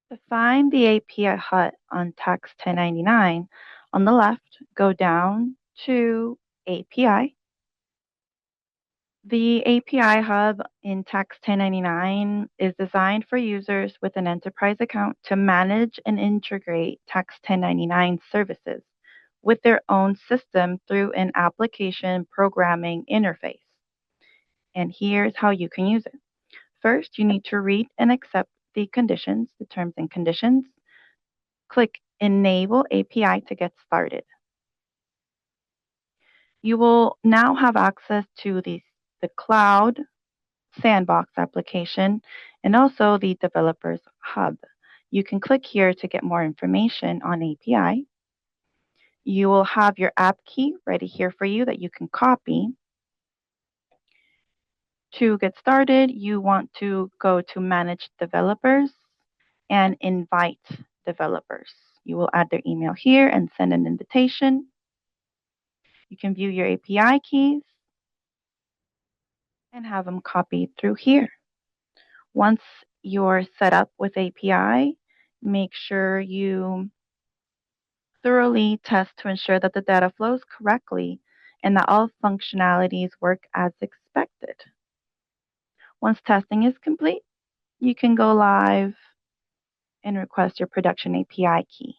To find the API hut on Tax 1099, on the left, go down to API. The API Hub in Tax 1099 is designed for users with an enterprise account to manage and integrate Tax 1099 services with their own system through an application programming interface. And here's how you can use it. First, you need to read and accept the conditions, the terms and conditions. Click Enable API to get started. You will now have access to the cloud sandbox application and also the developers hub. You can click here to get more information on API. You will have your app key ready here for you that you can copy. To get started, you want to go to manage developers and invite developers. You will add their email here and send an invitation. You can view your API keys and have them copied through here. Once you're set up with API, make sure you thoroughly test to ensure that the data flows correctly and that all functionalities work as expected. Once testing is complete, you can go live and request your production API key.